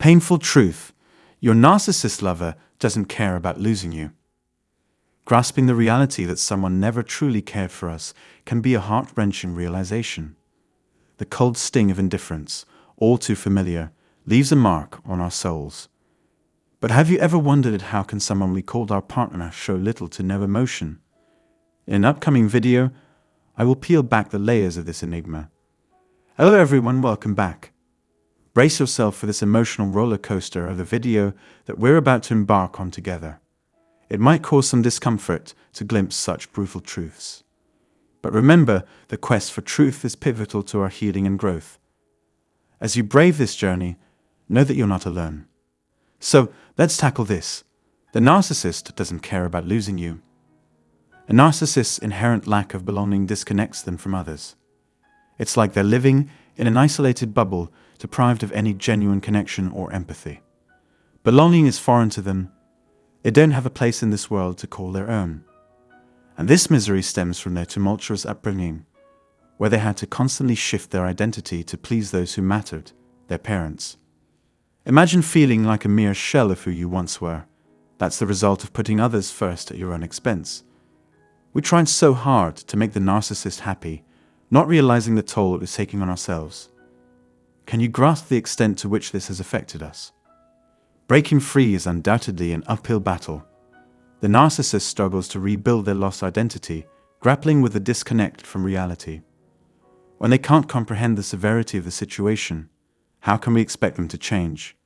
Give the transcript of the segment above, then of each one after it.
Painful truth. Your narcissist lover doesn't care about losing you. Grasping the reality that someone never truly cared for us can be a heart-wrenching realization. The cold sting of indifference, all too familiar, leaves a mark on our souls. But have you ever wondered how can someone we called our partner show little to no emotion? In an upcoming video, I will peel back the layers of this enigma. Hello everyone, welcome back. Brace yourself for this emotional roller coaster of the video that we're about to embark on together. It might cause some discomfort to glimpse such brutal truths. But remember, the quest for truth is pivotal to our healing and growth. As you brave this journey, know that you're not alone. So, let's tackle this. The narcissist doesn't care about losing you. A narcissist's inherent lack of belonging disconnects them from others. It's like they're living in an isolated bubble, deprived of any genuine connection or empathy. Belonging is foreign to them. They don't have a place in this world to call their own. And this misery stems from their tumultuous upbringing, where they had to constantly shift their identity to please those who mattered, their parents. Imagine feeling like a mere shell of who you once were. That's the result of putting others first at your own expense. We tried so hard to make the narcissist happy, not realizing the toll it was taking on ourselves. Can you grasp the extent to which this has affected us? Breaking free is undoubtedly an uphill battle. The narcissist struggles to rebuild their lost identity, grappling with the disconnect from reality. When they can't comprehend the severity of the situation, how can we expect them to change?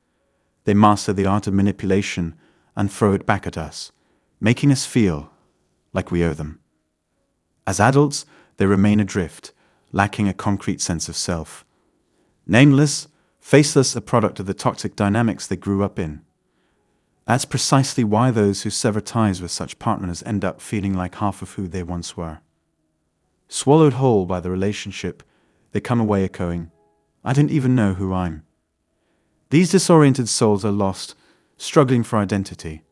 They master the art of manipulation and throw it back at us, making us feel like we owe them. As adults, they remain adrift, lacking a concrete sense of self. Nameless, faceless, a product of the toxic dynamics they grew up in. That's precisely why those who sever ties with such partners end up feeling like half of who they once were. Swallowed whole by the relationship, they come away echoing, "I didn't even know who I am." These disoriented souls are lost, struggling for identity,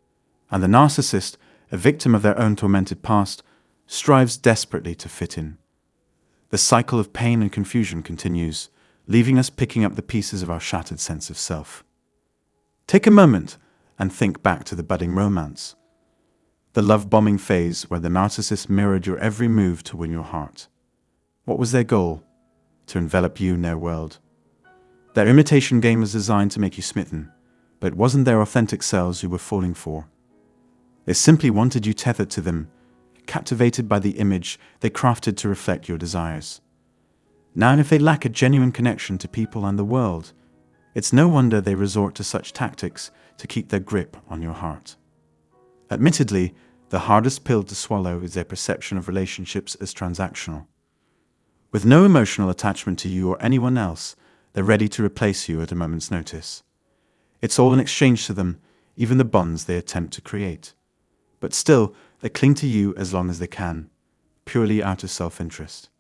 and the narcissist, a victim of their own tormented past, strives desperately to fit in. The cycle of pain and confusion continues, leaving us picking up the pieces of our shattered sense of self. Take a moment and think back to the budding romance. The love-bombing phase where the narcissist mirrored your every move to win your heart. What was their goal? To envelop you in their world. Their imitation game was designed to make you smitten, but it wasn't their authentic selves you were falling for. They simply wanted you tethered to them, captivated by the image they crafted to reflect your desires. Now, if they lack a genuine connection to people and the world, it's no wonder they resort to such tactics to keep their grip on your heart. Admittedly, the hardest pill to swallow is their perception of relationships as transactional. With no emotional attachment to you or anyone else, they're ready to replace you at a moment's notice. It's all in exchange to them, even the bonds they attempt to create. But still, they cling to you as long as they can, purely out of self-interest.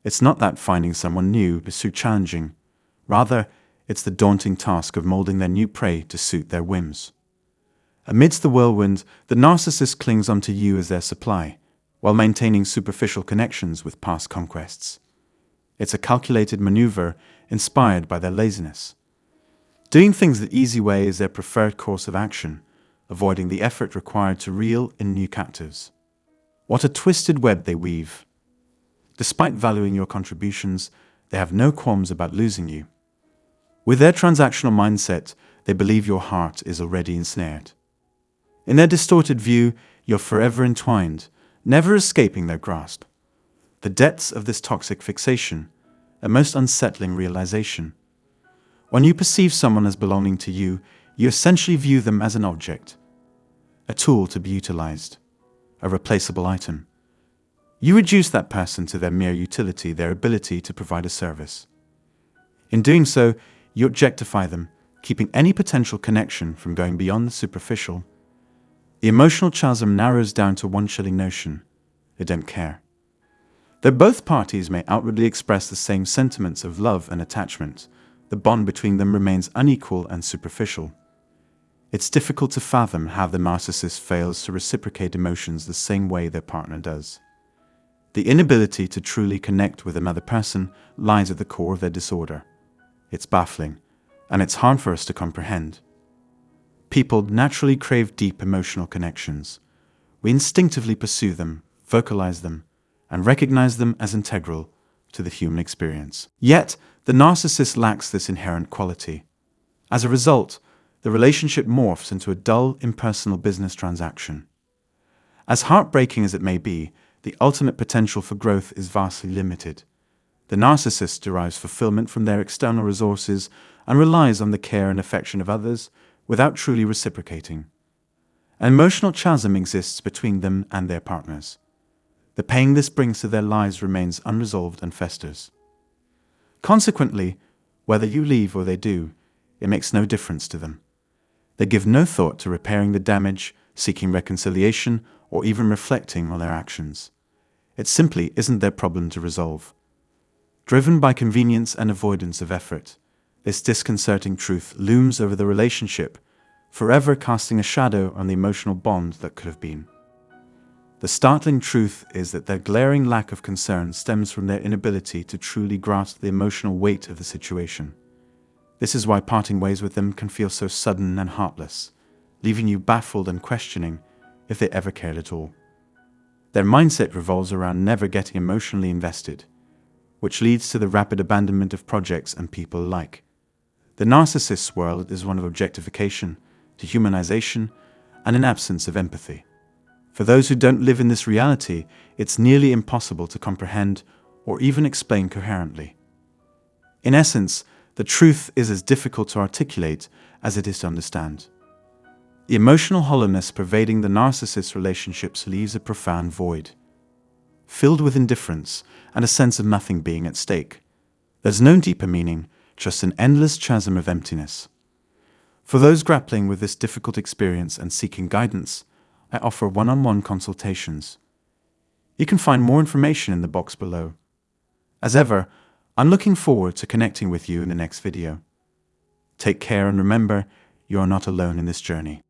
It's not that finding someone new is too challenging. Rather, it's the daunting task of molding their new prey to suit their whims. Amidst the whirlwind, the narcissist clings onto you as their supply, while maintaining superficial connections with past conquests. It's a calculated maneuver inspired by their laziness. Doing things the easy way is their preferred course of action, avoiding the effort required to reel in new captives. What a twisted web they weave. Despite valuing your contributions, they have no qualms about losing you. With their transactional mindset, they believe your heart is already ensnared. In their distorted view, you're forever entwined, never escaping their grasp. The depths of this toxic fixation, a most unsettling realization. When you perceive someone as belonging to you, you essentially view them as an object, a tool to be utilized, a replaceable item. You reduce that person to their mere utility, their ability to provide a service. In doing so, you objectify them, keeping any potential connection from going beyond the superficial. The emotional chasm narrows down to one chilling notion: they don't care. Though both parties may outwardly express the same sentiments of love and attachment, the bond between them remains unequal and superficial. It's difficult to fathom how the narcissist fails to reciprocate emotions the same way their partner does. The inability to truly connect with another person lies at the core of their disorder. It's baffling, and it's hard for us to comprehend. People naturally crave deep emotional connections. We instinctively pursue them, vocalize them, and recognize them as integral to the human experience. Yet, the narcissist lacks this inherent quality. As a result, the relationship morphs into a dull, impersonal business transaction. As heartbreaking as it may be, the ultimate potential for growth is vastly limited. The narcissist derives fulfillment from their external resources and relies on the care and affection of others without truly reciprocating. An emotional chasm exists between them and their partners. The pain this brings to their lives remains unresolved and festers. Consequently, whether you leave or they do, it makes no difference to them. They give no thought to repairing the damage, seeking reconciliation, or even reflecting on their actions. It simply isn't their problem to resolve. Driven by convenience and avoidance of effort, this disconcerting truth looms over the relationship, forever casting a shadow on the emotional bond that could have been. The startling truth is that their glaring lack of concern stems from their inability to truly grasp the emotional weight of the situation. This is why parting ways with them can feel so sudden and heartless, leaving you baffled and questioning if they ever cared at all. Their mindset revolves around never getting emotionally invested, which leads to the rapid abandonment of projects and people alike. The narcissist's world is one of objectification, dehumanization, and an absence of empathy. For those who don't live in this reality, it's nearly impossible to comprehend or even explain coherently. In essence, the truth is as difficult to articulate as it is to understand. The emotional hollowness pervading the narcissist's relationships leaves a profound void, filled with indifference and a sense of nothing being at stake. There's no deeper meaning, just an endless chasm of emptiness. For those grappling with this difficult experience and seeking guidance, I offer one-on-one consultations. You can find more information in the box below. As ever, I'm looking forward to connecting with you in the next video. Take care and remember, you are not alone in this journey.